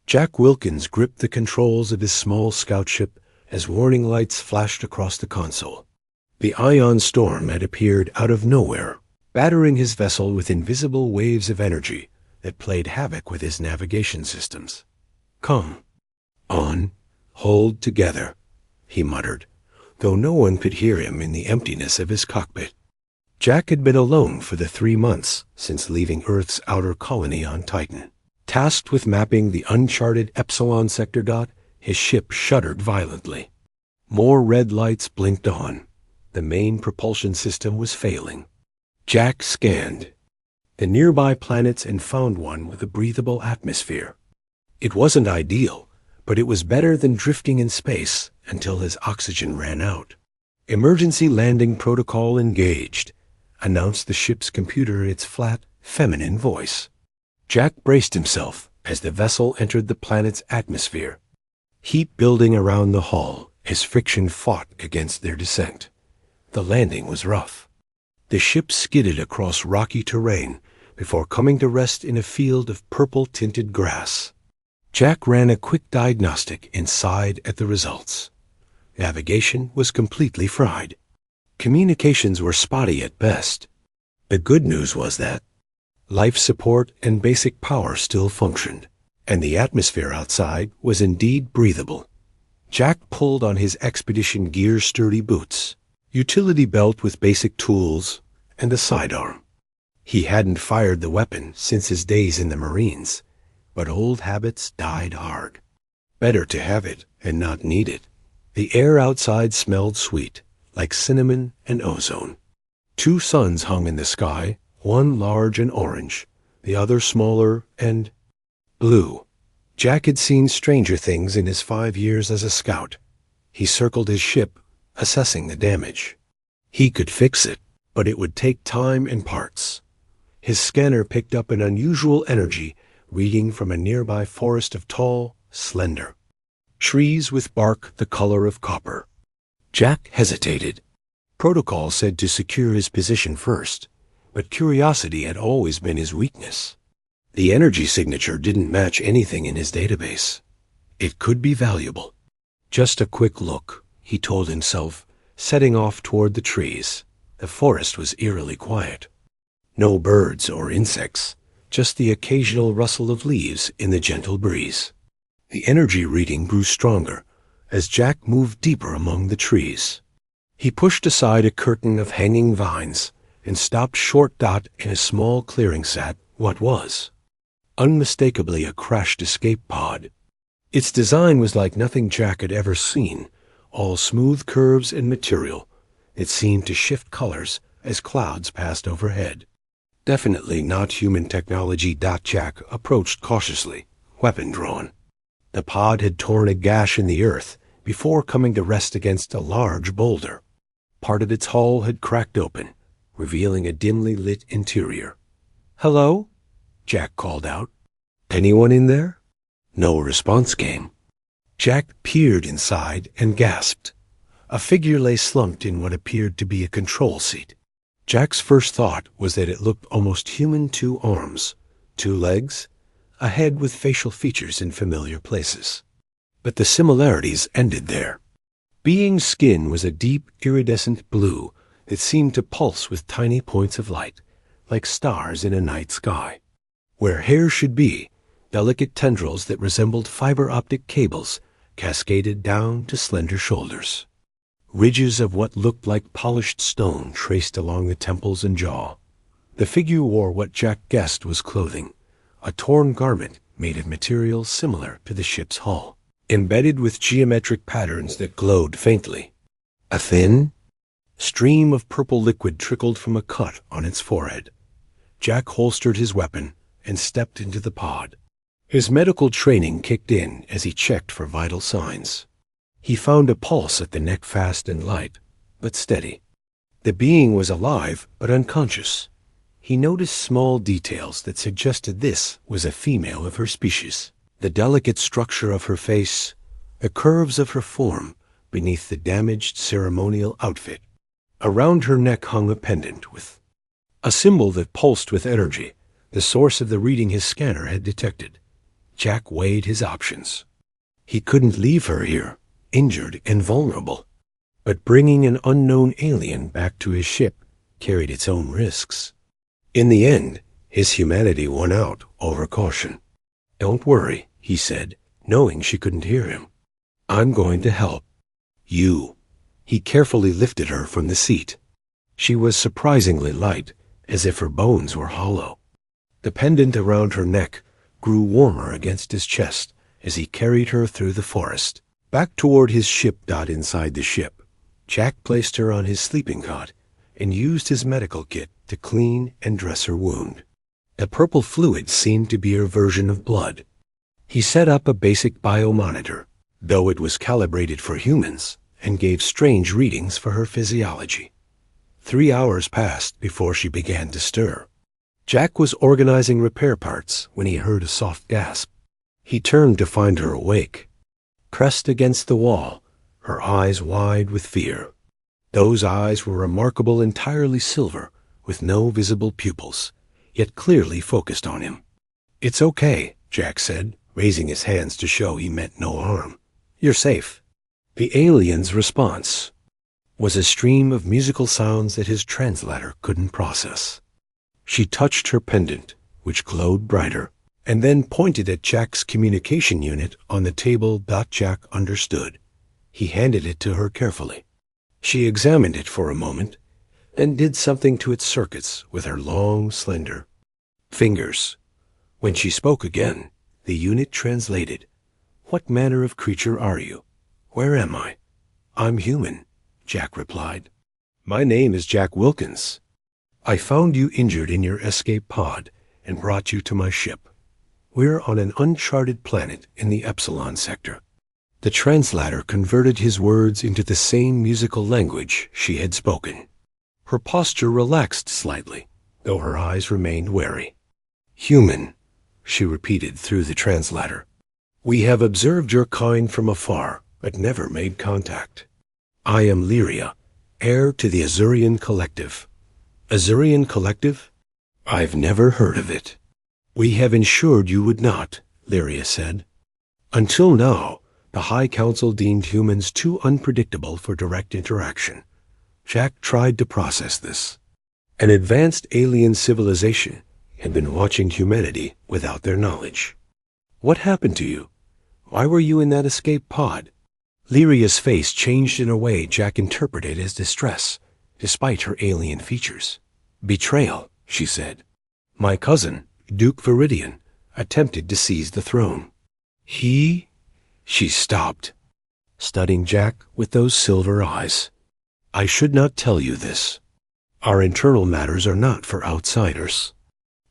Jack Wilkins gripped the controls of his small scout ship as warning lights flashed across the console. The ion storm had appeared out of nowhere, battering his vessel with invisible waves of energy that played havoc with his navigation systems. "Come. On. Hold together," he muttered, though no one could hear him in the emptiness of his cockpit. Jack had been alone for the 3 months since leaving Earth's outer colony on Titan. Tasked with mapping the uncharted Epsilon sector dot, his ship shuddered violently. More red lights blinked on. The main propulsion system was failing. Jack scanned the nearby planets and found one with a breathable atmosphere. It wasn't ideal, but it was better than drifting in space until his oxygen ran out. "Emergency landing protocol engaged," announced the ship's computer in its flat, feminine voice. Jack braced himself as the vessel entered the planet's atmosphere. Heat building around the hull as friction fought against their descent. The landing was rough. The ship skidded across rocky terrain before coming to rest in a field of purple-tinted grass. Jack ran a quick diagnostic and sighed at the results. Navigation was completely fried. Communications were spotty at best. The good news was that life support and basic power still functioned, and the atmosphere outside was indeed breathable. Jack pulled on his expedition gear sturdy boots, utility belt with basic tools, and a sidearm. He hadn't fired the weapon since his days in the Marines, but old habits died hard. Better to have it and not need it. The air outside smelled sweet, like cinnamon and ozone. 2 suns hung in the sky, one large and orange, the other smaller and blue. Jack had seen stranger things in his 5 years as a scout. He circled his ship, assessing the damage. He could fix it, but it would take time and parts. His scanner picked up an unusual energy reading from a nearby forest of tall, slender trees with bark the color of copper. Jack hesitated. Protocol said to secure his position first, but curiosity had always been his weakness. The energy signature didn't match anything in his database. It could be valuable. Just a quick look, he told himself, setting off toward the trees. The forest was eerily quiet. No birds or insects, just the occasional rustle of leaves in the gentle breeze. The energy reading grew stronger as Jack moved deeper among the trees. He pushed aside a curtain of hanging vines and stopped short in a small clearing sat what was unmistakably a crashed escape pod. Its design was like nothing Jack had ever seen, all smooth curves and material. It seemed to shift colors as clouds passed overhead. Definitely not human technology. Jack approached cautiously, weapon drawn. The pod had torn a gash in the earth before coming to rest against a large boulder. Part of its hull had cracked open, revealing a dimly lit interior. "Hello?" Jack called out. "Anyone in there?" No response came. Jack peered inside and gasped. A figure lay slumped in what appeared to be a control seat. Jack's first thought was that it looked almost human. 2 arms, 2 legs, a head with facial features in familiar places. But the similarities ended there. Being's skin was a deep, iridescent blue that seemed to pulse with tiny points of light, like stars in a night sky. Where hair should be, delicate tendrils that resembled fiber optic cables cascaded down to slender shoulders. Ridges of what looked like polished stone traced along the temples and jaw. The figure wore what Jack guessed was clothing, a torn garment made of material similar to the ship's hull, embedded with geometric patterns that glowed faintly. A thin stream of purple liquid trickled from a cut on its forehead. Jack holstered his weapon and stepped into the pod. His medical training kicked in as he checked for vital signs. He found a pulse at the neck fast and light, but steady. The being was alive but unconscious. He noticed small details that suggested this was a female of her species. The delicate structure of her face, the curves of her form beneath the damaged ceremonial outfit. Around her neck hung a pendant with a symbol that pulsed with energy, the source of the reading his scanner had detected. Jack weighed his options. He couldn't leave her here, injured and vulnerable. But bringing an unknown alien back to his ship carried its own risks. In the end, his humanity won out over caution. "Don't worry," he said, knowing she couldn't hear him. "I'm going to help. You." He carefully lifted her from the seat. She was surprisingly light, as if her bones were hollow. The pendant around her neck grew warmer against his chest as he carried her through the forest, back toward his ship. Inside the ship, Jack placed her on his sleeping cot and used his medical kit to clean and dress her wound. A purple fluid seemed to be her version of blood. He set up a basic biomonitor, though it was calibrated for humans, and gave strange readings for her physiology. 3 hours passed before she began to stir. Jack was organizing repair parts when he heard a soft gasp. He turned to find her awake, pressed against the wall, her eyes wide with fear. Those eyes were remarkable, entirely silver, with no visible pupils, yet clearly focused on him. "It's okay," Jack said, raising his hands to show he meant no harm. "You're safe." The alien's response was a stream of musical sounds that his translator couldn't process. She touched her pendant, which glowed brighter, and then pointed at Jack's communication unit on the table. Jack understood. He handed it to her carefully. She examined it for a moment, then did something to its circuits with her long, slender fingers. When she spoke again, the unit translated. "What manner of creature are you? Where am I?" "I'm human," Jack replied. "My name is Jack Wilkins. I found you injured in your escape pod and brought you to my ship. We're on an uncharted planet in the Epsilon sector." The translator converted his words into the same musical language she had spoken. Her posture relaxed slightly, though her eyes remained wary. "Human," she repeated through the translator. "We have observed your kind from afar, but never made contact. I am Lyria, heir to the Azurian Collective." "Azurian Collective? I've never heard of it." "We have ensured you would not," Lyria said. "Until now, the High Council deemed humans too unpredictable for direct interaction." Jack tried to process this. An advanced alien civilization had been watching humanity without their knowledge. "What happened to you? Why were you in that escape pod?" Lyria's face changed in a way Jack interpreted as distress, despite her alien features. "Betrayal," she said. "My cousin, Duke Viridian, attempted to seize the throne. He—" She stopped, studying Jack with those silver eyes. "I should not tell you this. Our internal matters are not for outsiders."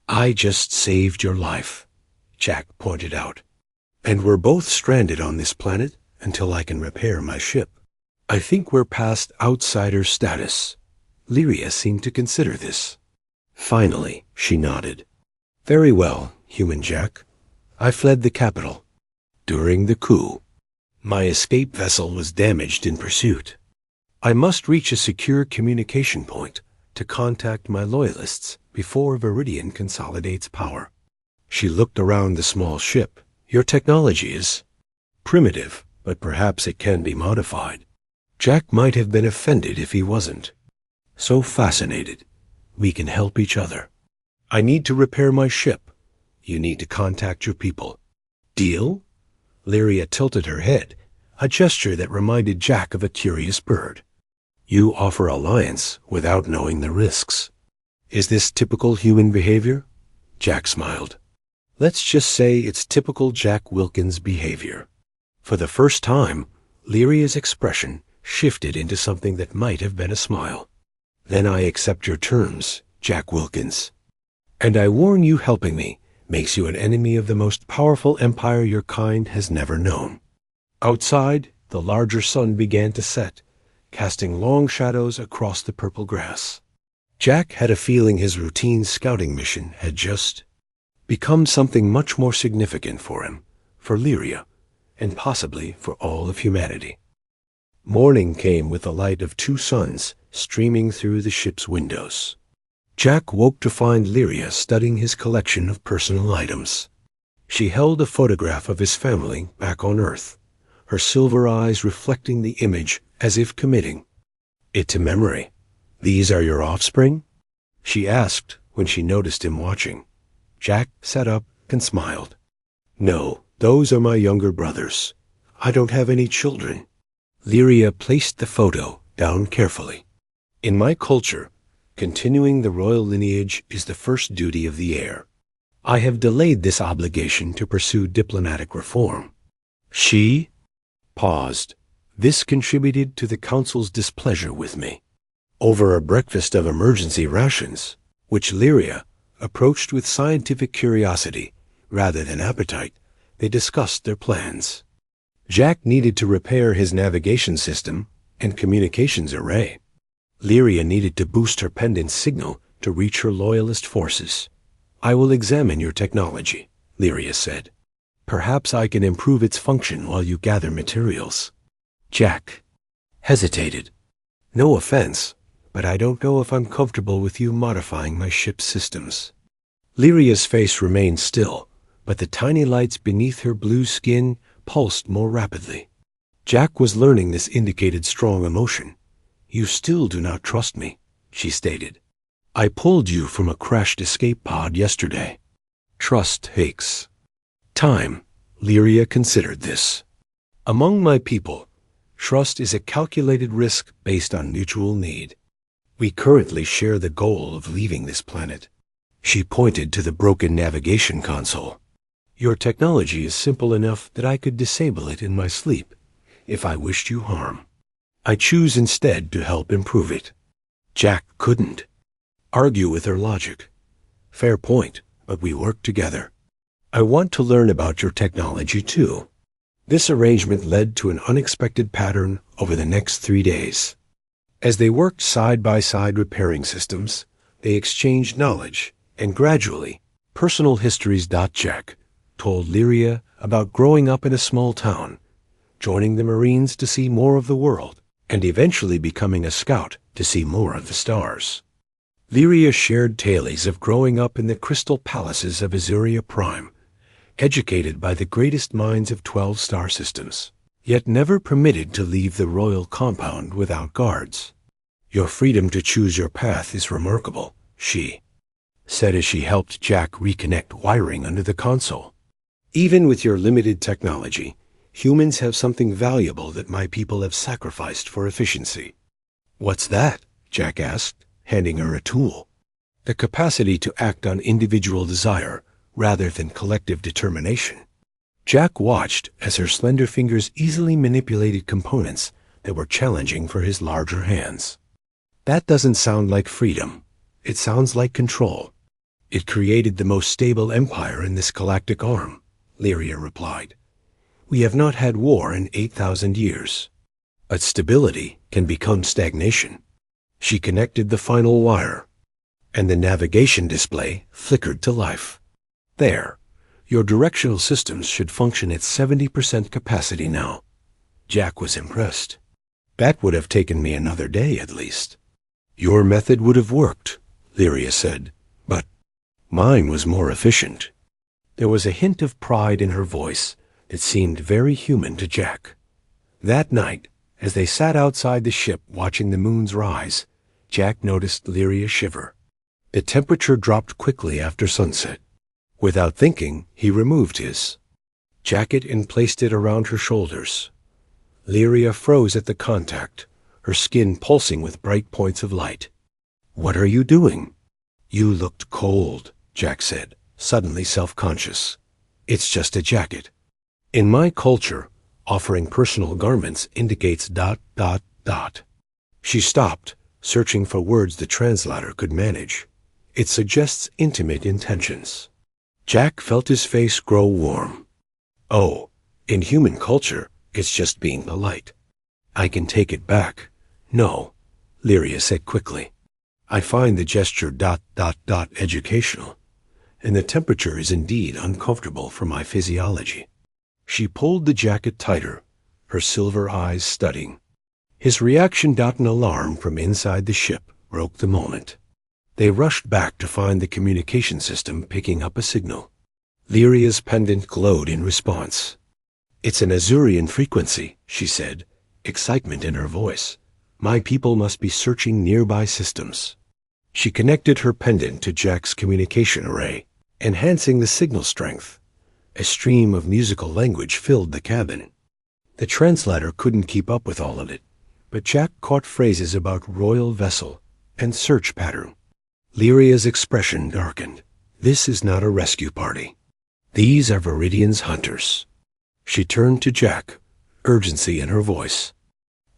"I just saved your life," Jack pointed out. "And we're both stranded on this planet until I can repair my ship. I think we're past outsider status." Lyria seemed to consider this. Finally, she nodded. "Very well, human Jack. I fled the capital during the coup. My escape vessel was damaged in pursuit. I must reach a secure communication point to contact my loyalists before Viridian consolidates power." She looked around the small ship. "Your technology is primitive, but perhaps it can be modified." Jack might have been offended if he wasn't. So fascinated. "We can help each other. I need to repair my ship. You need to contact your people. Deal?" Lyria tilted her head, a gesture that reminded Jack of a curious bird. "You offer alliance without knowing the risks. Is this typical human behavior?" Jack smiled. "Let's just say it's typical Jack Wilkins behavior." For the first time, Lyria's expression shifted into something that might have been a smile. "Then I accept your terms, Jack Wilkins. And I warn you, helping me makes you an enemy of the most powerful empire your kind has never known." Outside, the larger sun began to set, casting long shadows across the purple grass. Jack had a feeling his routine scouting mission had just become something much more significant for him, for Lyria, and possibly for all of humanity. Morning came with the light of 2 suns streaming through the ship's windows. Jack woke to find Lyria studying his collection of personal items. She held a photograph of his family back on Earth, her silver eyes reflecting the image as if committing it to memory. "These are your offspring?" she asked when she noticed him watching. Jack sat up and smiled. "No, those are my younger brothers. I don't have any children." Lyria placed the photo down carefully. "In my culture, continuing the royal lineage is the first duty of the heir. I have delayed this obligation to pursue diplomatic reform." She paused. This contributed to the council's displeasure with me. Over a breakfast of emergency rations, which Lyria approached with scientific curiosity rather than appetite, they discussed their plans. Jack needed to repair his navigation system and communications array. Lyria needed to boost her pendant signal to reach her loyalist forces. "I will examine your technology," Lyria said. "Perhaps I can improve its function while you gather materials." Jack hesitated. "No offense, but I don't know if I'm comfortable with you modifying my ship's systems." Lyria's face remained still, but the tiny lights beneath her blue skin pulsed more rapidly. Jack was learning this indicated strong emotion. "You still do not trust me," she stated. "I pulled you from a crashed escape pod yesterday. Trust takes time." Lyria considered this. "Among my people, trust is a calculated risk based on mutual need. We currently share the goal of leaving this planet." She pointed to the broken navigation console. "Your technology is simple enough that I could disable it in my sleep if I wished you harm. I choose instead to help improve it." Jack couldn't argue with her logic. "Fair point, but we work together. I want to learn about your technology too." This arrangement led to an unexpected pattern over the next 3 days. As they worked side by side repairing systems, they exchanged knowledge, and gradually, personal histories. Jack told Lyria about growing up in a small town, joining the Marines to see more of the world, and eventually becoming a scout to see more of the stars. Lyria shared tales of growing up in the crystal palaces of Azuria Prime, educated by the greatest minds of 12 star systems, yet never permitted to leave the royal compound without guards. "Your freedom to choose your path is remarkable," she said as she helped Jack reconnect wiring under the console. "Even with your limited technology, humans have something valuable that my people have sacrificed for efficiency." "What's that?" Jack asked, handing her a tool. "The capacity to act on individual desire rather than collective determination." Jack watched as her slender fingers easily manipulated components that were challenging for his larger hands. "That doesn't sound like freedom. It sounds like control." "It created the most stable empire in this galactic arm," Lyria replied. "We have not had war in 8,000 years. But stability can become stagnation." She connected the final wire, and the navigation display flickered to life. "There, your directional systems should function at 70% capacity now." Jack was impressed. "That would have taken me another day at least." "Your method would have worked," Lyria said, "but mine was more efficient." There was a hint of pride in her voice that seemed very human to Jack. That night, as they sat outside the ship watching the moon's rise, Jack noticed Lyria shiver. The temperature dropped quickly after sunset. Without thinking, he removed his jacket and placed it around her shoulders. Lyria froze at the contact, her skin pulsing with bright points of light. "What are you doing?" "You looked cold," Jack said, suddenly self-conscious. "It's just a jacket. In my culture, offering personal garments indicates ... She stopped, searching for words the translator could manage. "It suggests intimate intentions." Jack felt his face grow warm. "Oh, in human culture, it's just being polite." "I can take it back." "No," Lyria said quickly. "I find the gesture ... educational, and the temperature is indeed uncomfortable for my physiology." She pulled the jacket tighter, her silver eyes studying. His reaction. An alarm from inside the ship broke the moment. They rushed back to find the communication system picking up a signal. Lyria's pendant glowed in response. "It's an Azurian frequency," she said, excitement in her voice. "My people must be searching nearby systems." She connected her pendant to Jack's communication array, enhancing the signal strength. A stream of musical language filled the cabin. The translator couldn't keep up with all of it, but Jack caught phrases about royal vessel and search pattern. Lyria's expression darkened. "This is not a rescue party. These are Viridian's hunters." She turned to Jack, urgency in her voice.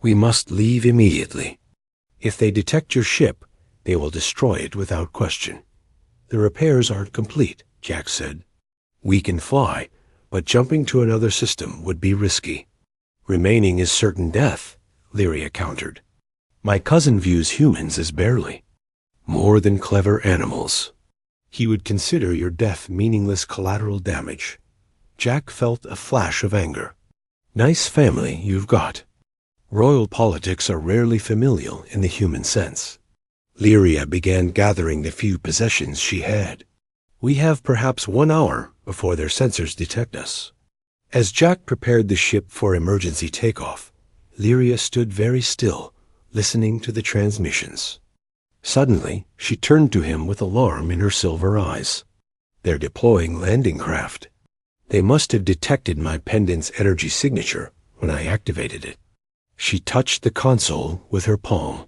"We must leave immediately. If they detect your ship, they will destroy it without question." "The repairs aren't complete," Jack said. "We can fly, but jumping to another system would be risky." "Remaining is certain death," Lyria countered. "My cousin views humans as barely more than clever animals. He would consider your death meaningless collateral damage." Jack felt a flash of anger. "Nice family you've got. Royal politics are rarely familial in the human sense." Lyria began gathering the few possessions she had. "We have perhaps 1 hour before their sensors detect us." As Jack prepared the ship for emergency takeoff, Lyria stood very still, listening to the transmissions. Suddenly, she turned to him with alarm in her silver eyes. "They're deploying landing craft. They must have detected my pendant's energy signature when I activated it." She touched the console with her palm.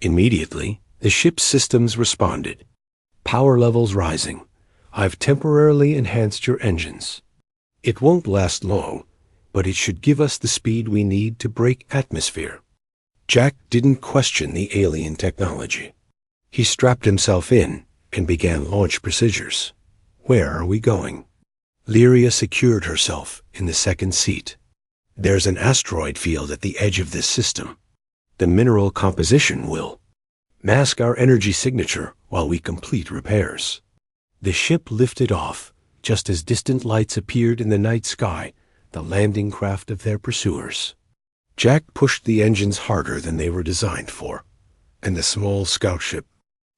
Immediately, the ship's systems responded. "Power levels rising. I've temporarily enhanced your engines. It won't last long, but it should give us the speed we need to break atmosphere." Jack didn't question the alien technology. He strapped himself in and began launch procedures. "Where are we going?" Lyria secured herself in the second seat. "There's an asteroid field at the edge of this system. The mineral composition will mask our energy signature while we complete repairs." The ship lifted off, just as distant lights appeared in the night sky, the landing craft of their pursuers. Jack pushed the engines harder than they were designed for, and the small scout ship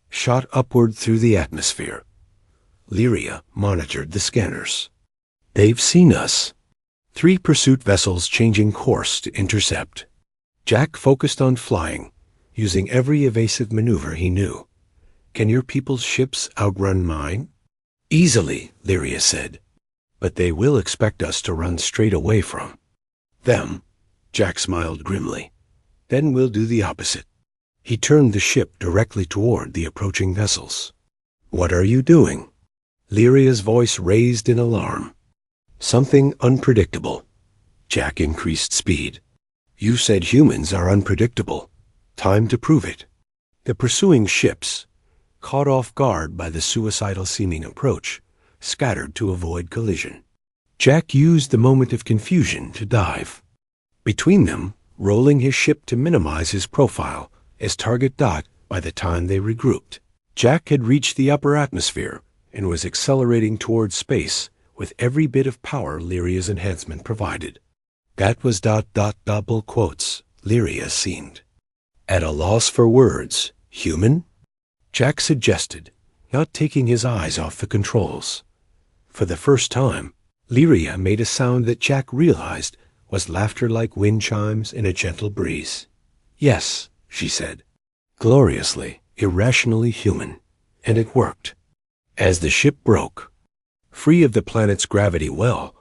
shot upward through the atmosphere. Lyria monitored the scanners. "They've seen us." 3 pursuit vessels changing course to intercept. Jack focused on flying, using every evasive maneuver he knew. "Can your people's ships outrun mine?" "Easily," Lyria said. "But they will expect us to run straight away from them." Jack smiled grimly. "Then we'll do the opposite." He turned the ship directly toward the approaching vessels. "What are you doing?" Lyria's voice raised in alarm. "Something unpredictable." Jack increased speed. "You said humans are unpredictable. Time to prove it." The pursuing ships, caught off guard by the suicidal-seeming approach, scattered to avoid collision. Jack used the moment of confusion to dive between them, rolling his ship to minimize his profile as target dot by the time they regrouped. Jack had reached the upper atmosphere and was accelerating towards space with every bit of power Lyria's enhancement provided. That was ... double quotes, Lyria seemed at a loss for words. "Human?" Jack suggested, not taking his eyes off the controls. For the first time, Lyria made a sound that Jack realized was laughter like wind chimes in a gentle breeze. "Yes," she said, gloriously, irrationally human, and it worked. As the ship broke, free of the planet's gravity well,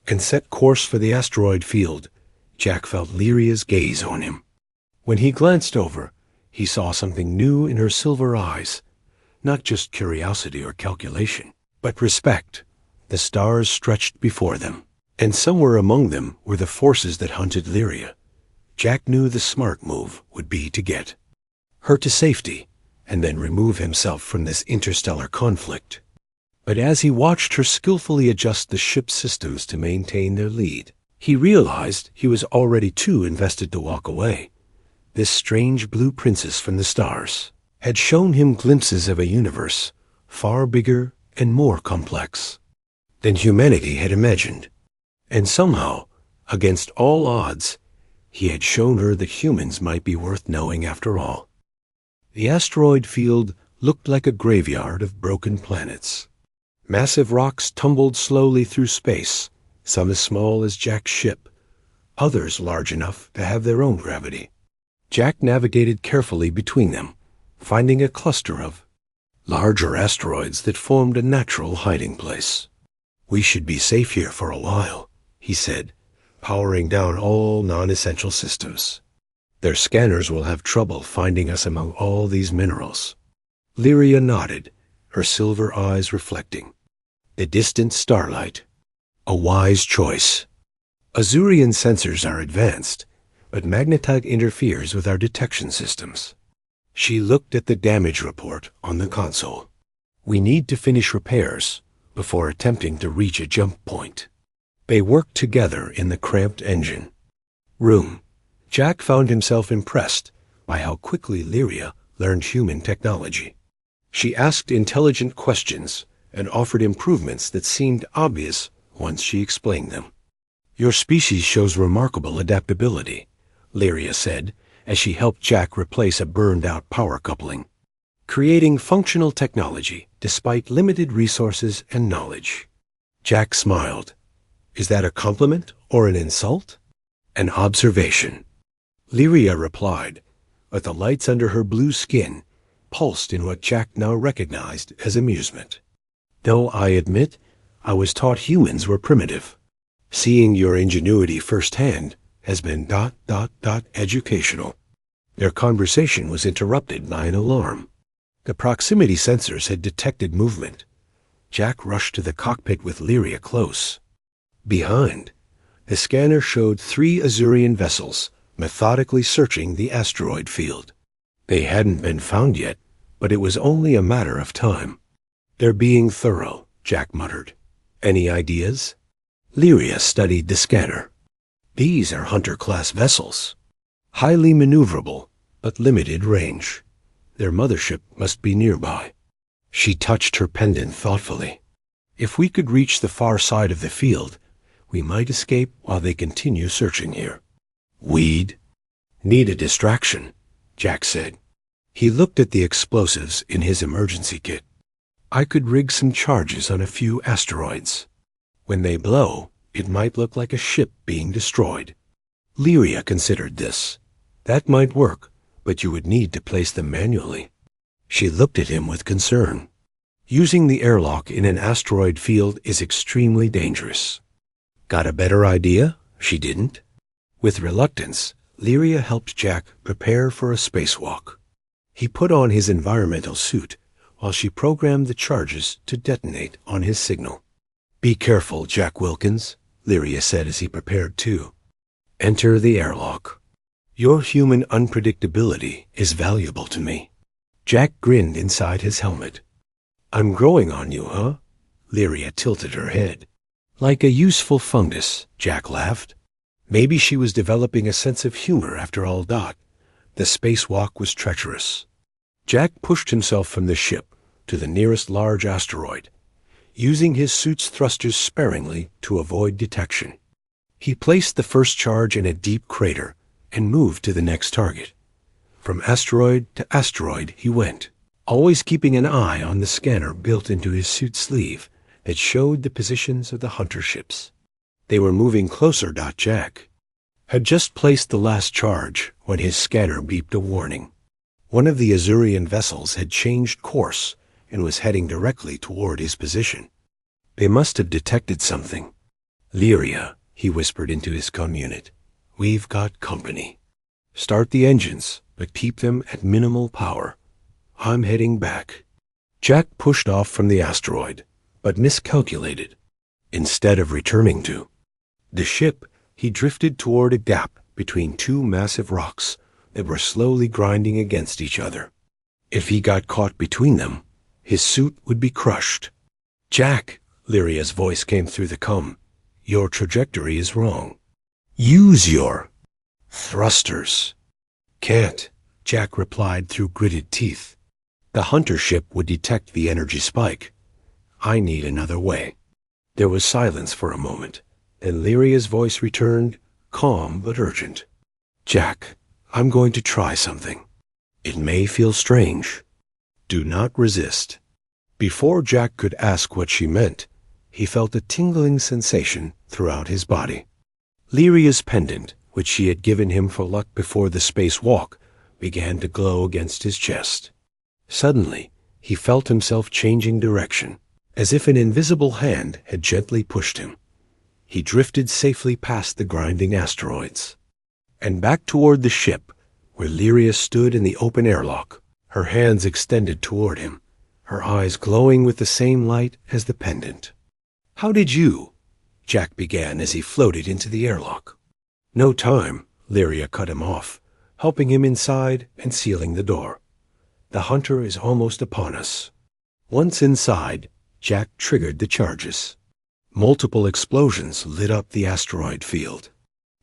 and set course for the asteroid field, Jack felt Lyria's gaze on him. When he glanced over, he saw something new in her silver eyes, not just curiosity or calculation, but respect. The stars stretched before them, and somewhere among them were the forces that hunted Lyria. Jack knew the smart move would be to get her to safety, and then remove himself from this interstellar conflict. But as he watched her skillfully adjust the ship's systems to maintain their lead, he realized he was already too invested to walk away. This strange blue princess from the stars had shown him glimpses of a universe far bigger and more complex than humanity had imagined. And somehow, against all odds, he had shown her that humans might be worth knowing after all. The asteroid field looked like a graveyard of broken planets. Massive rocks tumbled slowly through space, some as small as Jack's ship, others large enough to have their own gravity. Jack navigated carefully between them, finding a cluster of larger asteroids that formed a natural hiding place. "We should be safe here for a while," he said, powering down all non-essential systems. "Their scanners will have trouble finding us among all these minerals." Lyria nodded, her silver eyes reflecting the distant starlight. A wise choice. Azurian sensors are advanced, but magnetite interferes with our detection systems. She looked at the damage report on the console. "We need to finish repairs before attempting to reach a jump point." They worked together in the cramped engine room. Jack found himself impressed by how quickly Lyria learned human technology. She asked intelligent questions and offered improvements that seemed obvious once she explained them. "Your species shows remarkable adaptability," Lyria said, as she helped Jack replace a burned-out power coupling. "Creating functional technology despite limited resources and knowledge." Jack smiled. "Is that a compliment or an insult?" "An observation," Lyria replied, but the lights under her blue skin pulsed in what Jack now recognized as amusement. "Though I admit I was taught humans were primitive. Seeing your ingenuity firsthand has been ... educational." Their conversation was interrupted by an alarm. The proximity sensors had detected movement. Jack rushed to the cockpit with Lyria close. Behind, the scanner showed 3 Azurian vessels methodically searching the asteroid field. They hadn't been found yet, but it was only a matter of time. "They're being thorough," Jack muttered. "Any ideas?" Lyria studied the scanner. "These are Hunter-class vessels. Highly maneuverable, but limited range. Their mothership must be nearby." She touched her pendant thoughtfully. "If we could reach the far side of the field, we might escape while they continue searching here." "We'd need a distraction," Jack said. He looked at the explosives in his emergency kit. "I could rig some charges on a few asteroids. When they blow, it might look like a ship being destroyed." Lyria considered this. "That might work, but you would need to place them manually." She looked at him with concern. "Using the airlock in an asteroid field is extremely dangerous." "Got a better idea?" She didn't. With reluctance, Lyria helped Jack prepare for a spacewalk. He put on his environmental suit while she programmed the charges to detonate on his signal. "Be careful, Jack Wilkins," Lyria said as he prepared too. "Enter the airlock. Your human unpredictability is valuable to me." Jack grinned inside his helmet. "I'm growing on you, huh?" Lyria tilted her head. "Like a useful fungus," Jack laughed. Maybe she was developing a sense of humor after all. The spacewalk was treacherous. Jack pushed himself from the ship to the nearest large asteroid, using his suit's thrusters sparingly to avoid detection. He placed the first charge in a deep crater and moved to the next target. From asteroid to asteroid he went, always keeping an eye on the scanner built into his suit sleeve that showed the positions of the hunter ships. They were moving closer. Jack had just placed the last charge when his scanner beeped a warning. One of the Azurian vessels had changed course and was heading directly toward his position. They must have detected something. "Lyria," he whispered into his communit, "we've got company. Start the engines, but keep them at minimal power. I'm heading back." Jack pushed off from the asteroid, but miscalculated. Instead of returning to the ship, he drifted toward a gap between 2 massive rocks that were slowly grinding against each other. If he got caught between them, his suit would be crushed. "Jack," Lyria's voice came through the comm, "your trajectory is wrong. Use your thrusters." "Can't," Jack replied through gritted teeth. "The hunter ship would detect the energy spike. I need another way." There was silence for a moment, and Lyria's voice returned, calm but urgent. "Jack, I'm going to try something. It may feel strange. Do not resist. Before Jack could ask what she meant, he felt a tingling sensation throughout his body. Lyria's pendant, which she had given him for luck before the space walk, began to glow against his chest. Suddenly, he felt himself changing direction, as if an invisible hand had gently pushed him. He drifted safely past the grinding asteroids, and back toward the ship, where Lyria stood in the open airlock, her hands extended toward him, her eyes glowing with the same light as the pendant. "How did you?" Jack began as he floated into the airlock. "No time," Lyria cut him off, helping him inside and sealing the door. "The hunter is almost upon us." Once inside, Jack triggered the charges. Multiple explosions lit up the asteroid field.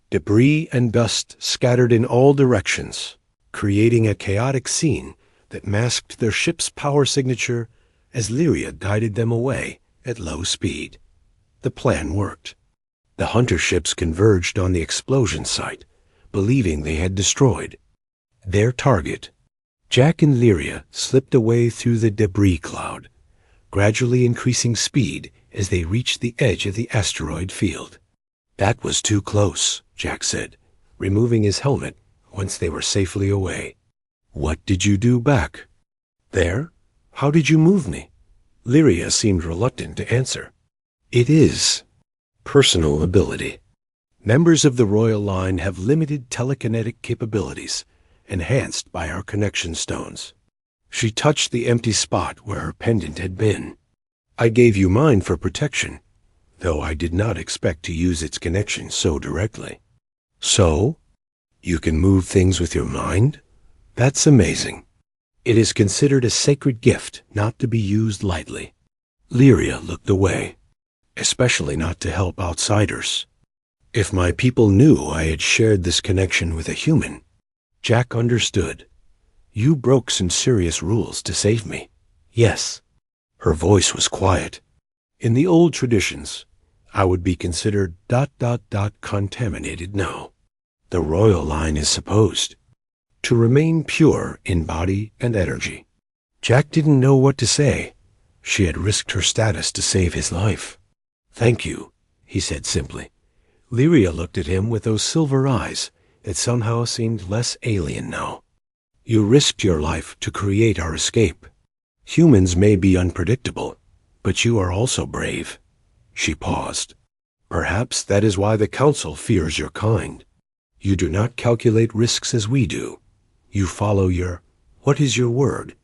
Debris and dust scattered in all directions, creating a chaotic scene that masked their ship's power signature as Lyria guided them away at low speed. The plan worked. The hunter ships converged on the explosion site, believing they had destroyed their target. Jack and Lyria slipped away through the debris cloud, gradually increasing speed as they reached the edge of the asteroid field. "That was too close," Jack said, removing his helmet once they were safely away. "What did you do back there? How did you move me?" Lyria seemed reluctant to answer. "It is personal ability. Members of the royal line have limited telekinetic capabilities, enhanced by our connection stones." She touched the empty spot where her pendant had been. "I gave you mine for protection, though I did not expect to use its connection so directly." "So? You can move things with your mind? That's amazing. It is considered a sacred gift not to be used lightly." Lyria looked away, especially not to help outsiders. "If my people knew I had shared this connection with a human..." Jack understood. "You broke some serious rules to save me." "Yes." Her voice was quiet. "In the old traditions, I would be considered ... contaminated now. The royal line is supposed to remain pure in body and energy." Jack didn't know what to say. She had risked her status to save his life. "Thank you," he said simply. Lyria looked at him with those silver eyes that somehow seemed less alien now. "You risked your life to create our escape. Humans may be unpredictable, but you are also brave." She paused. "Perhaps that is why the Council fears your kind. You do not calculate risks as we do. You follow your, what is your word?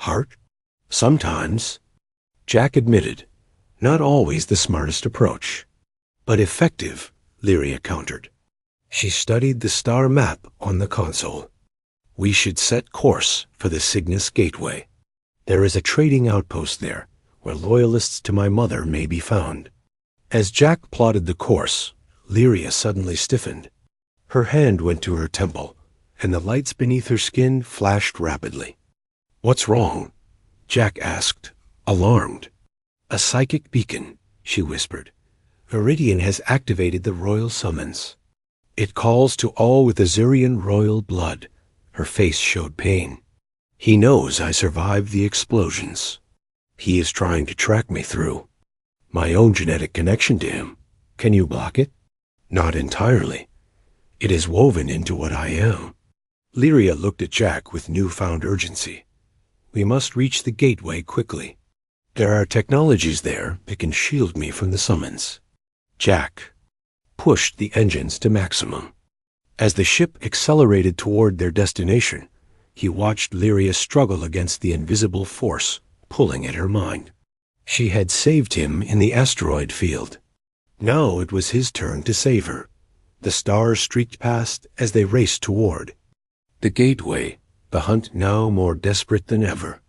Heart?" "Sometimes," Jack admitted. "Not always the smartest approach." "But effective," Lyria countered. She studied the star map on the console. "We should set course for the Cygnus Gateway. There is a trading outpost there, where loyalists to my mother may be found." As Jack plotted the course, Lyria suddenly stiffened. Her hand went to her temple, and the lights beneath her skin flashed rapidly. "What's wrong?" Jack asked, alarmed. "A psychic beacon," she whispered. "Viridian has activated the royal summons. It calls to all with Azurian royal blood." Her face showed pain. "He knows I survived the explosions. He is trying to track me through my own genetic connection to him. Can you block it?" "Not entirely. It is woven into what I am." Lyria looked at Jack with newfound urgency. "We must reach the gateway quickly. There are technologies there that can shield me from the summons." Jack pushed the engines to maximum. As the ship accelerated toward their destination, he watched Lyria struggle against the invisible force pulling at her mind. She had saved him in the asteroid field. Now it was his turn to save her. The stars streaked past as they raced toward the gateway, the hunt now more desperate than ever.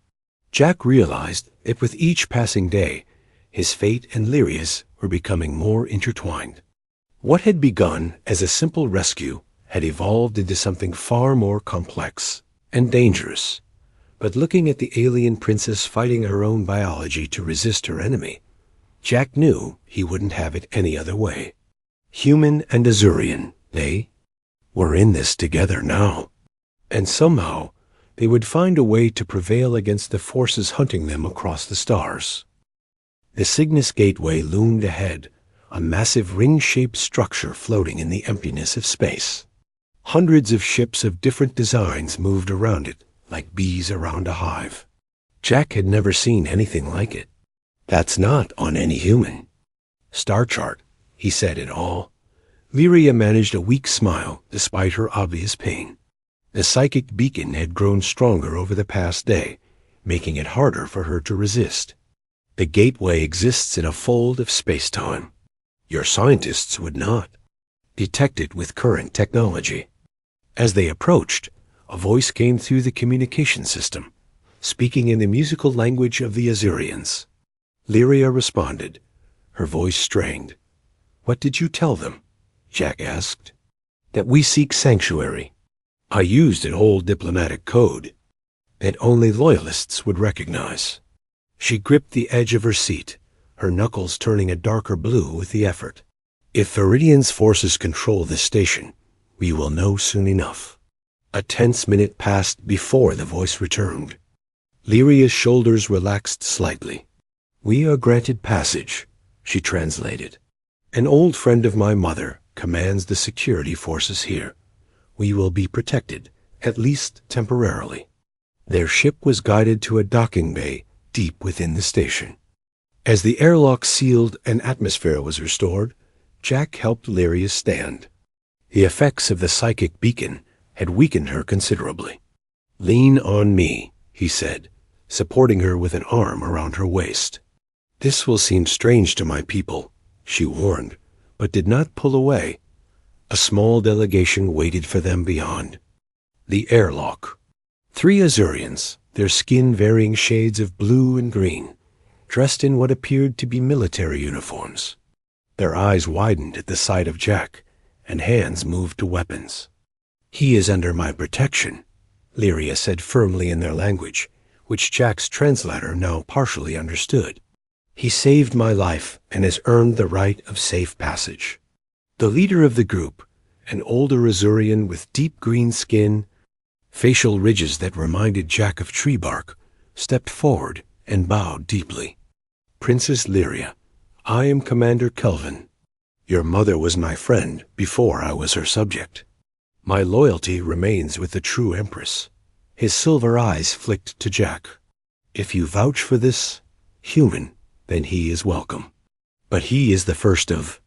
Jack realized that with each passing day, his fate and Lyria's were becoming more intertwined. What had begun as a simple rescue had evolved into something far more complex and dangerous. But looking at the alien princess fighting her own biology to resist her enemy, Jack knew he wouldn't have it any other way. Human and Azurian, they were in this together now. And somehow, they would find a way to prevail against the forces hunting them across the stars. The Cygnus Gateway loomed ahead, a massive ring-shaped structure floating in the emptiness of space. Hundreds of ships of different designs moved around it, like bees around a hive. Jack had never seen anything like it. "That's not on any human star chart," he said in awe. Lyria managed a weak smile despite her obvious pain. The psychic beacon had grown stronger over the past day, making it harder for her to resist. "The gateway exists in a fold of space-time. Your scientists would not detect it with current technology." As they approached, a voice came through the communication system, speaking in the musical language of the Azurians. Lyria responded, her voice strained. "What did you tell them?" Jack asked. "That we seek sanctuary. I used an old diplomatic code that only loyalists would recognize." She gripped the edge of her seat, her knuckles turning a darker blue with the effort. "If Viridian's forces control this station, we will know soon enough." A tense minute passed before the voice returned. Lyria's shoulders relaxed slightly. "We are granted passage," she translated. "An old friend of my mother commands the security forces here. We will be protected, at least temporarily." Their ship was guided to a docking bay deep within the station. As the airlock sealed and atmosphere was restored, Jack helped Lyria stand. The effects of the psychic beacon had weakened her considerably. "Lean on me," he said, supporting her with an arm around her waist. "This will seem strange to my people," she warned, but did not pull away. A small delegation waited for them beyond the airlock. 3 Azurians, their skin varying shades of blue and green, dressed in what appeared to be military uniforms. Their eyes widened at the sight of Jack, and hands moved to weapons. "He is under my protection," Lyria said firmly in their language, which Jack's translator now partially understood. "He saved my life and has earned the right of safe passage." The leader of the group, an older Azurian with deep green skin, facial ridges that reminded Jack of tree bark, stepped forward and bowed deeply. "Princess Lyria, I am Commander Kelvin. Your mother was my friend before I was her subject. My loyalty remains with the true Empress." His silver eyes flicked to Jack. "If you vouch for this human, then he is welcome. But he is the first of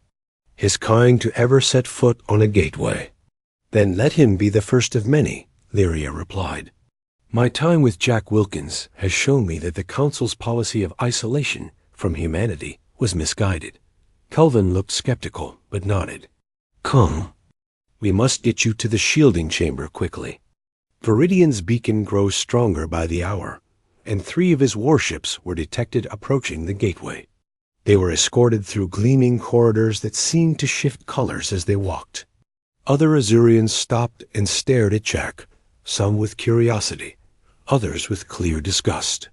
his kind to ever set foot on a gateway." "Then let him be the first of many," Lyria replied. "My time with Jack Wilkins has shown me that the Council's policy of isolation from humanity was misguided." Kelvin looked skeptical, but nodded. "Come. We must get you to the shielding chamber quickly." Viridian's beacon grows stronger by the hour, and 3 of his warships were detected approaching the gateway. They were escorted through gleaming corridors that seemed to shift colors as they walked. Other Azurians stopped and stared at Jack, some with curiosity, others with clear disgust.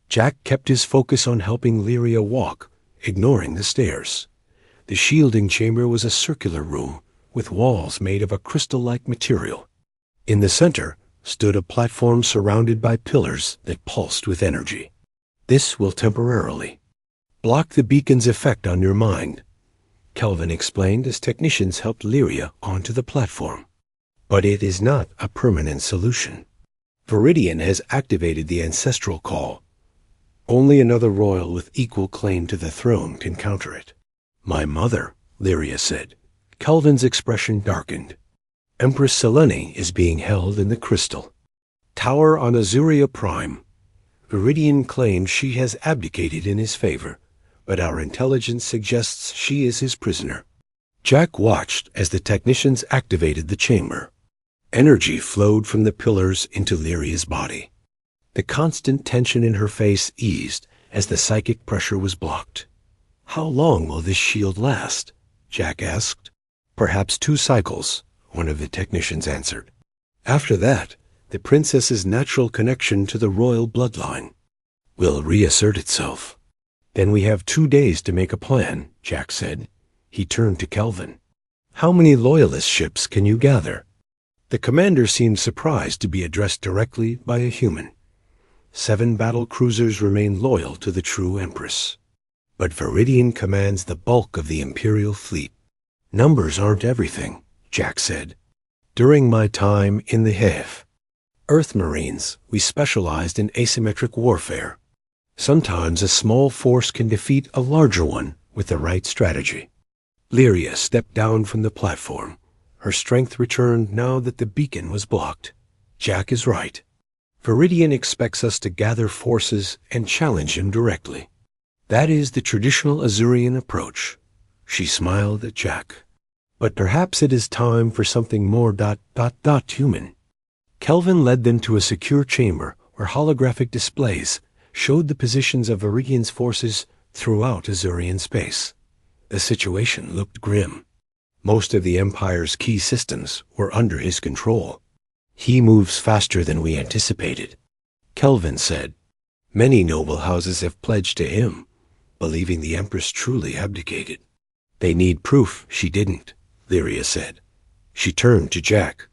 Jack kept his focus on helping Lyria walk, ignoring the stairs. The shielding chamber was a circular room with walls made of a crystal-like material. In the center stood a platform surrounded by pillars that pulsed with energy. "This will temporarily block the beacon's effect on your mind," Kelvin explained as technicians helped Lyria onto the platform. "But it is not a permanent solution. Viridian has activated the ancestral call. Only another royal with equal claim to the throne can counter it." "My mother," Lyria said. Kelvin's expression darkened. "Empress Selene is being held in the crystal tower on Azuria Prime. Viridian claims she has abdicated in his favor, but our intelligence suggests she is his prisoner." Jack watched as the technicians activated the chamber. Energy flowed from the pillars into Lyria's body. The constant tension in her face eased as the psychic pressure was blocked. "How long will this shield last?" Jack asked. "Perhaps 2 cycles," one of the technicians answered. "After that, the princess's natural connection to the royal bloodline will reassert itself." "Then we have 2 days to make a plan," Jack said. He turned to Kelvin. "How many loyalist ships can you gather?" The commander seemed surprised to be addressed directly by a human. 7 battle cruisers remain loyal to the true Empress. But Viridian commands the bulk of the Imperial fleet. Numbers aren't everything, Jack said. During my time in the HF, Earth Marines, we specialized in asymmetric warfare. Sometimes a small force can defeat a larger one with the right strategy. Lyria stepped down from the platform. Her strength returned now that the beacon was blocked. Jack is right. Viridian expects us to gather forces and challenge him directly. That is the traditional Azurian approach. She smiled at Jack. But perhaps it is time for something more ... human. Kelvin led them to a secure chamber where holographic displays showed the positions of Viridian's forces throughout Azurian space. The situation looked grim. Most of the Empire's key systems were under his control. He moves faster than we anticipated, Kelvin said. Many noble houses have pledged to him, believing the Empress truly abdicated. They need proof she didn't, Lyria said. She turned to Jack.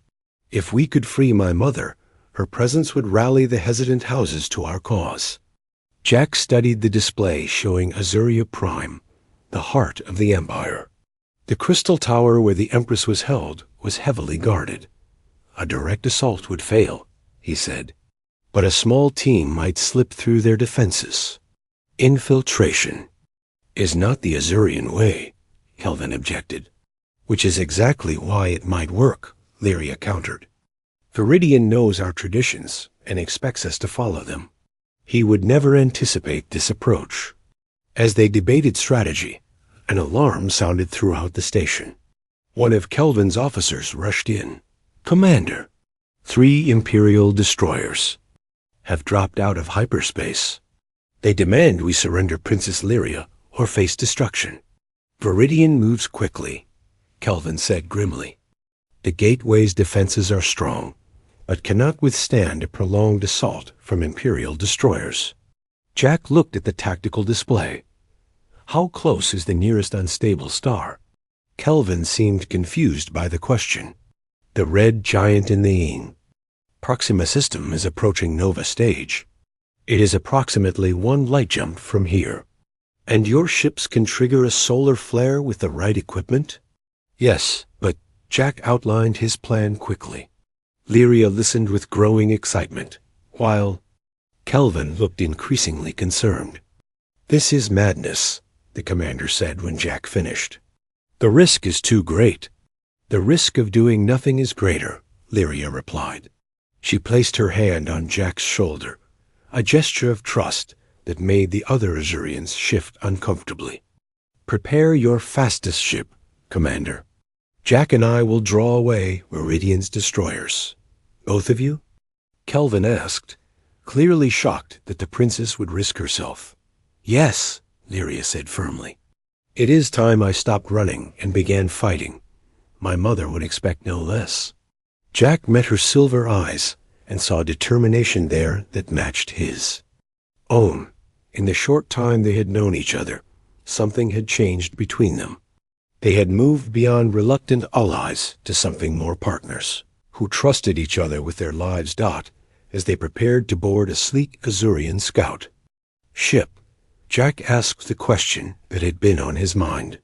If we could free my mother, her presence would rally the hesitant houses to our cause. Jack studied the display showing Azuria Prime, the heart of the Empire. The crystal tower where the Empress was held was heavily guarded. A direct assault would fail, he said, but a small team might slip through their defenses. Infiltration is not the Azurian way, Kelvin objected. Which is exactly why it might work, Lyria countered. Viridian knows our traditions and expects us to follow them. He would never anticipate this approach. As they debated strategy, an alarm sounded throughout the station. One of Kelvin's officers rushed in. Commander, 3 Imperial destroyers have dropped out of hyperspace. They demand we surrender Princess Lyria or face destruction. Viridian moves quickly, Kelvin said grimly. The gateway's defenses are strong, but cannot withstand a prolonged assault from Imperial destroyers. Jack looked at the tactical display. How close is the nearest unstable star? Kelvin seemed confused by the question. The red giant in the Ying. Proxima System is approaching Nova Stage. It is approximately 1 light jump from here. And your ships can trigger a solar flare with the right equipment? Yes, but Jack outlined his plan quickly. Lyria listened with growing excitement, while Kelvin looked increasingly concerned. This is madness, the commander said when Jack finished. The risk is too great. The risk of doing nothing is greater, Lyria replied. She placed her hand on Jack's shoulder, a gesture of trust that made the other Azurians shift uncomfortably. Prepare your fastest ship, Commander. Jack and I will draw away Viridian's destroyers. Both of you? Kelvin asked, clearly shocked that the princess would risk herself. Yes, Lyria said firmly. It is time I stopped running and began fighting. My mother would expect no less. Jack met her silver eyes and saw determination there that matched his. In the short time they had known each other, something had changed between them. They had moved beyond reluctant allies to something more partners, who trusted each other with their lives. As they prepared to board a sleek Azurian scout ship, Jack asked the question that had been on his mind.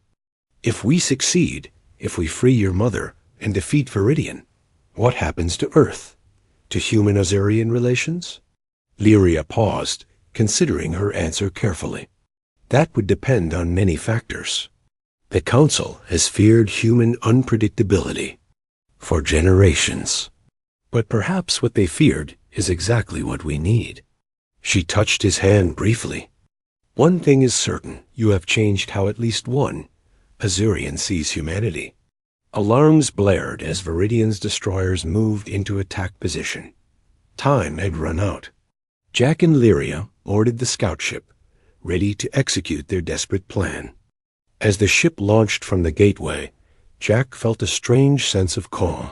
If we succeed, if we free your mother and defeat Viridian, what happens to Earth? To human-Azurian relations? Lyria paused, considering her answer carefully. That would depend on many factors. The Council has feared human unpredictability for generations. But perhaps what they feared is exactly what we need. She touched his hand briefly. One thing is certain, you have changed how at least one Azurian sees humanity. Alarms blared as Viridian's destroyers moved into attack position. Time had run out. Jack and Lyria boarded the scout ship, ready to execute their desperate plan. As the ship launched from the gateway, Jack felt a strange sense of calm.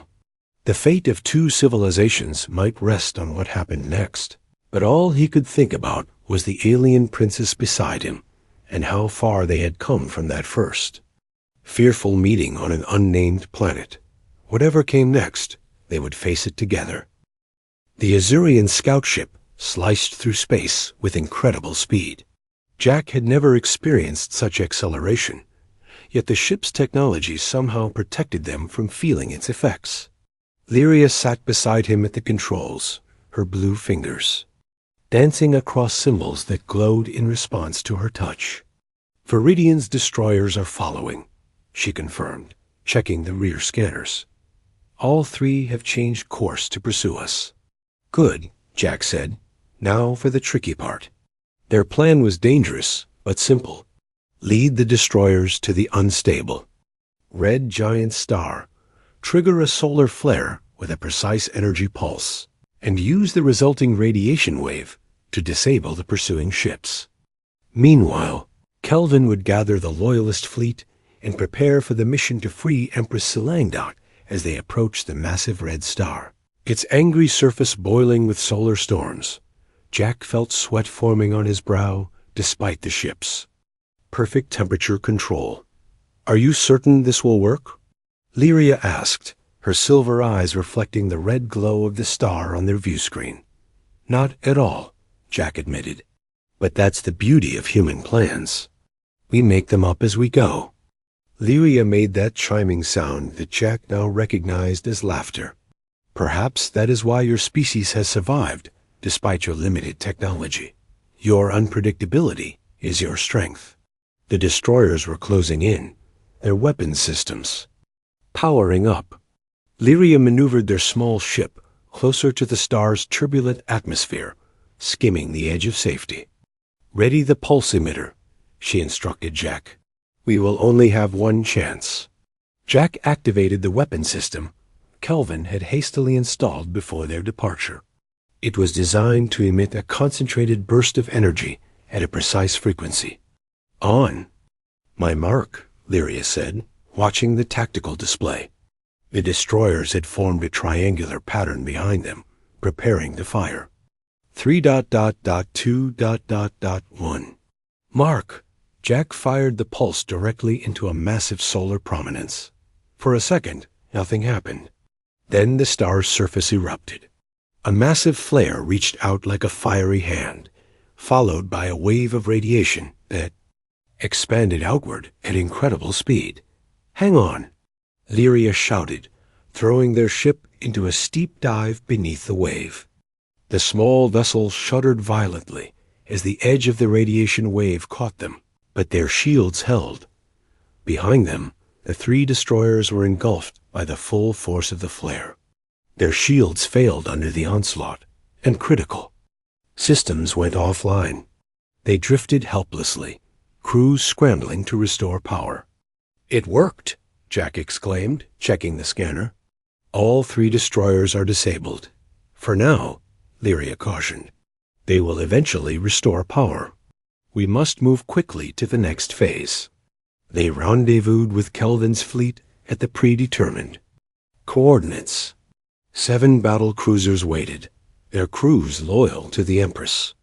The fate of 2 civilizations might rest on what happened next, but all he could think about was the alien princess beside him and how far they had come from that first fearful meeting on an unnamed planet. Whatever came next, they would face it together. The Azurian scout ship sliced through space with incredible speed. Jack had never experienced such acceleration, yet the ship's technology somehow protected them from feeling its effects. Lyria sat beside him at the controls, her blue fingers dancing across symbols that glowed in response to her touch. Viridian's destroyers are following, she confirmed, checking the rear scanners. All three have changed course to pursue us. Good, Jack said. Now for the tricky part. Their plan was dangerous, but simple. Lead the destroyers to the unstable red giant star, trigger a solar flare with a precise energy pulse, and use the resulting radiation wave to disable the pursuing ships. Meanwhile, Kelvin would gather the Loyalist fleet and prepare for the mission to free Empress Silangdot as they approached the massive red star. Its angry surface boiling with solar storms. Jack felt sweat forming on his brow despite the ships. Perfect temperature control. Are you certain this will work? Lyria asked, her silver eyes reflecting the red glow of the star on their view screen. Not at all, Jack admitted. But that's the beauty of human plans. We make them up as we go. Lyria made that chiming sound that Jack now recognized as laughter. Perhaps that is why your species has survived, despite your limited technology. Your unpredictability is your strength. The destroyers were closing in, their weapons systems powering up. Lyria maneuvered their small ship closer to the star's turbulent atmosphere, skimming the edge of safety. Ready the pulse emitter, she instructed Jack. We will only have one chance. Jack activated the weapon system Kelvin had hastily installed before their departure. It was designed to emit a concentrated burst of energy at a precise frequency. On. My mark, Lyria said, watching the tactical display. The destroyers had formed a triangular pattern behind them, preparing to fire. 3.2.1. Mark. Jack fired the pulse directly into a massive solar prominence. For a second, nothing happened. Then the star's surface erupted. A massive flare reached out like a fiery hand, followed by a wave of radiation that expanded outward at incredible speed. Hang on, Lyria shouted, throwing their ship into a steep dive beneath the wave. The small vessel shuddered violently as the edge of the radiation wave caught them, but their shields held. Behind them, the three destroyers were engulfed by the full force of the flare. Their shields failed under the onslaught, and critical. Systems went offline. They drifted helplessly, crews scrambling to restore power. It worked, Jack exclaimed, checking the scanner. All three destroyers are disabled. For now, Lyria cautioned. They will eventually restore power. We must move quickly to the next phase. They rendezvoused with Kelvin's fleet at the predetermined coordinates. 7 battle cruisers waited, their crews loyal to the Empress.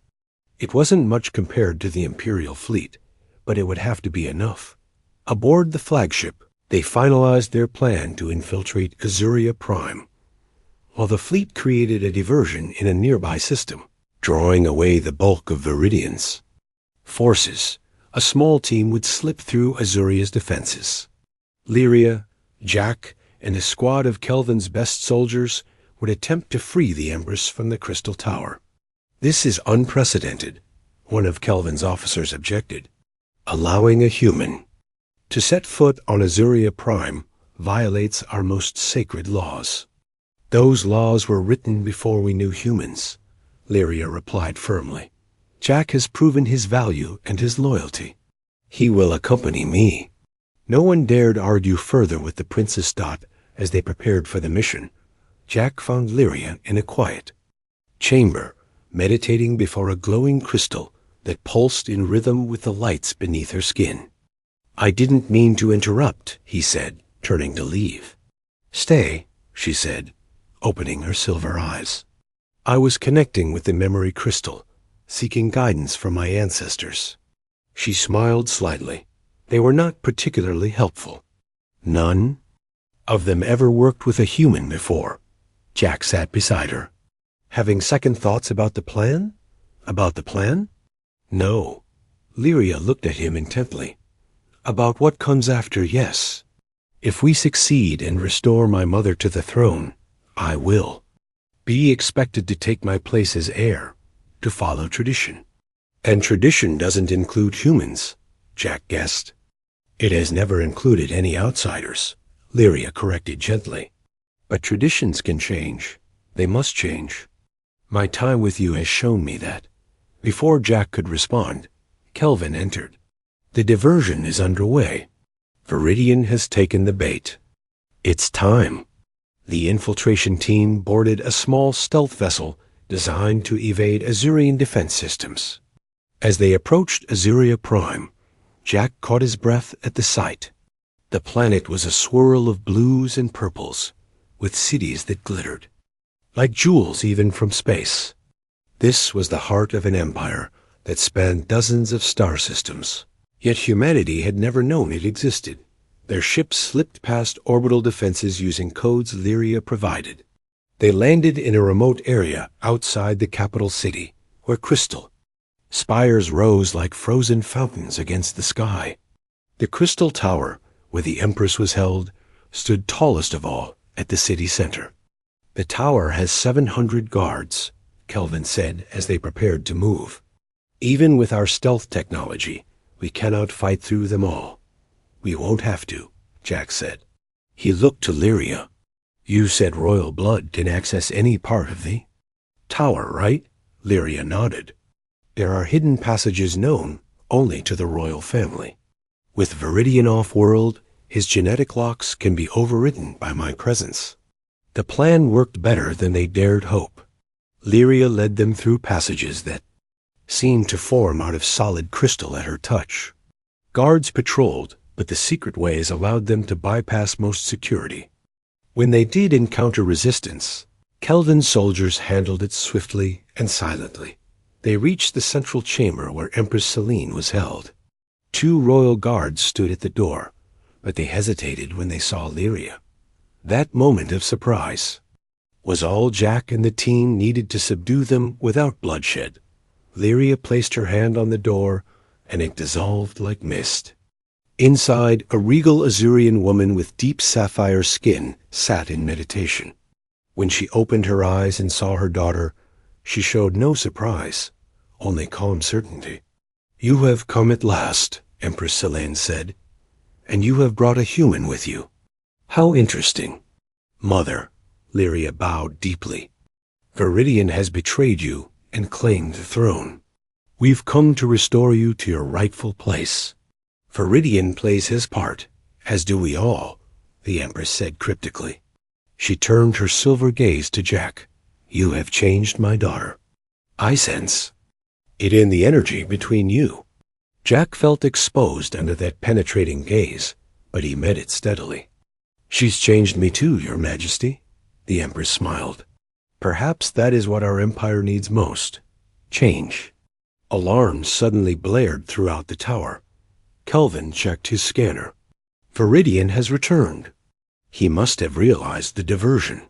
It wasn't much compared to the Imperial fleet, but it would have to be enough. Aboard the flagship, they finalized their plan to infiltrate Azuria Prime, while the fleet created a diversion in a nearby system, drawing away the bulk of Viridians. Forces, a small team would slip through Azuria's defenses. Lyria, Jack, and a squad of Kelvin's best soldiers would attempt to free the Empress from the Crystal Tower. This is unprecedented, one of Kelvin's officers objected. Allowing a human to set foot on Azuria Prime violates our most sacred laws. Those laws were written before we knew humans, Lyria replied firmly. Jack has proven his value and his loyalty. He will accompany me. No one dared argue further with the Princess Dot as they prepared for the mission. Jack found Lyria in a quiet chamber, meditating before a glowing crystal that pulsed in rhythm with the lights beneath her skin. I didn't mean to interrupt, he said, turning to leave. Stay, she said, opening her silver eyes. I was connecting with the memory crystal, seeking guidance from my ancestors. She smiled slightly. They were not particularly helpful. None of them ever worked with a human before, Jack sat beside her. Having second thoughts about the plan? About the plan? No. Lyria looked at him intently. About what comes after, yes. If we succeed and restore my mother to the throne, I will be expected to take my place as heir, to follow tradition. And tradition doesn't include humans, Jack guessed. It has never included any outsiders, Lyria corrected gently. But traditions can change. They must change. My time with you has shown me that. Before Jack could respond, Kelvin entered. The diversion is underway. Viridian has taken the bait. It's time. The infiltration team boarded a small stealth vessel designed to evade Azurian defense systems. As they approached Azuria Prime, Jack caught his breath at the sight. The planet was a swirl of blues and purples, with cities that glittered, like jewels even from space. This was the heart of an empire that spanned dozens of star systems. Yet humanity had never known it existed. Their ships slipped past orbital defenses using codes Lyria provided. They landed in a remote area outside the capital city, where crystal spires rose like frozen fountains against the sky. The crystal tower, where the Empress was held, stood tallest of all at the city center. The tower has 700 guards, Kelvin said as they prepared to move. Even with our stealth technology, we cannot fight through them all. We won't have to, Jack said. He looked to Lyria. You said royal blood can access any part of the tower, right? Lyria nodded. There are hidden passages known only to the royal family. With Viridian off-world, his genetic locks can be overridden by my presence. The plan worked better than they dared hope. Lyria led them through passages that seemed to form out of solid crystal at her touch. Guards patrolled, but the secret ways allowed them to bypass most security. When they did encounter resistance, Kelvin's soldiers handled it swiftly and silently. They reached the central chamber where Empress Selene was held. 2 royal guards stood at the door, but they hesitated when they saw Lyria. That moment of surprise was all Jack and the team needed to subdue them without bloodshed. Lyria placed her hand on the door, and it dissolved like mist. Inside, a regal Azurian woman with deep sapphire skin sat in meditation. When she opened her eyes and saw her daughter, she showed no surprise, only calm certainty. You have come at last, Empress Selene said, and you have brought a human with you. How interesting. Mother, Lyria bowed deeply. Viridian has betrayed you and claimed the throne. We've come to restore you to your rightful place. Viridian plays his part, as do we all, the Empress said cryptically. She turned her silver gaze to Jack. You have changed my daughter. I sense it in the energy between you. Jack felt exposed under that penetrating gaze, but he met it steadily. She's changed me too, Your Majesty, the Empress smiled. Perhaps that is what our empire needs most. Change. Alarms suddenly blared throughout the tower. Kelvin checked his scanner. Viridian has returned. He must have realized the diversion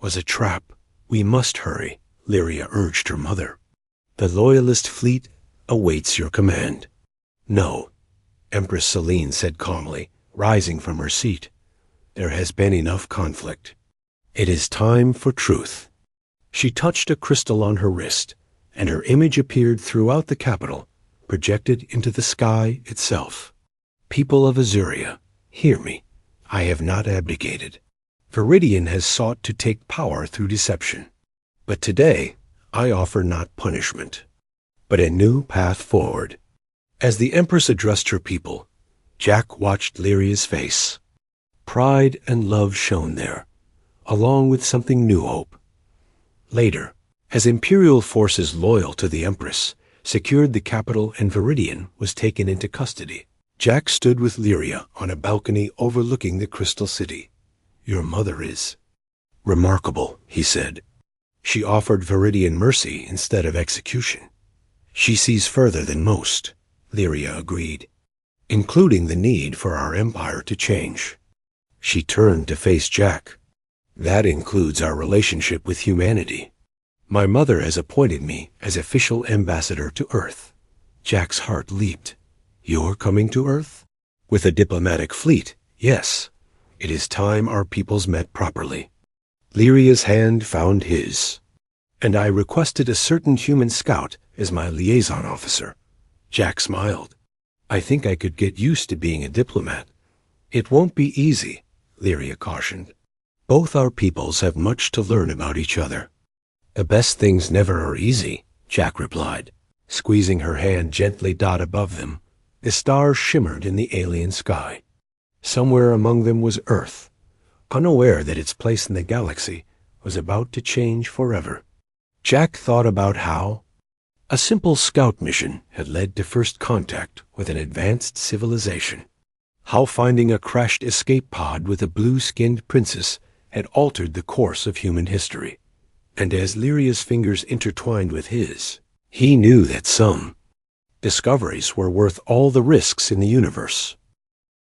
was a trap. We must hurry, Lyria urged her mother. The Loyalist fleet awaits your command. No, Empress Selene said calmly, rising from her seat. There has been enough conflict. It is time for truth. She touched a crystal on her wrist, and her image appeared throughout the capital, projected into the sky itself. People of Azuria, hear me. I have not abdicated. Viridian has sought to take power through deception. But today, I offer not punishment, but a new path forward. As the Empress addressed her people, Jack watched Lyria's face. Pride and love shone there, along with something new hope. Later, as Imperial forces loyal to the Empress secured the capital and Viridian was taken into custody, Jack stood with Lyria on a balcony overlooking the Crystal City. Your mother is remarkable, he said. She offered Viridian mercy instead of execution. She sees further than most, Lyria agreed, including the need for our empire to change. She turned to face Jack. That includes our relationship with humanity. My mother has appointed me as official ambassador to Earth. Jack's heart leaped. You're coming to Earth? With a diplomatic fleet, yes. It is time our peoples met properly. Lyria's hand found his. And I requested a certain human scout as my liaison officer. Jack smiled. I think I could get used to being a diplomat. It won't be easy, Lyria cautioned. Both our peoples have much to learn about each other. The best things never are easy, Jack replied, squeezing her hand gently above them. The stars shimmered in the alien sky. Somewhere among them was Earth, unaware that its place in the galaxy was about to change forever. Jack thought about how a simple scout mission had led to first contact with an advanced civilization, how finding a crashed escape pod with a blue-skinned princess had altered the course of human history. And as Lyria's fingers intertwined with his, he knew that some discoveries were worth all the risks in the universe.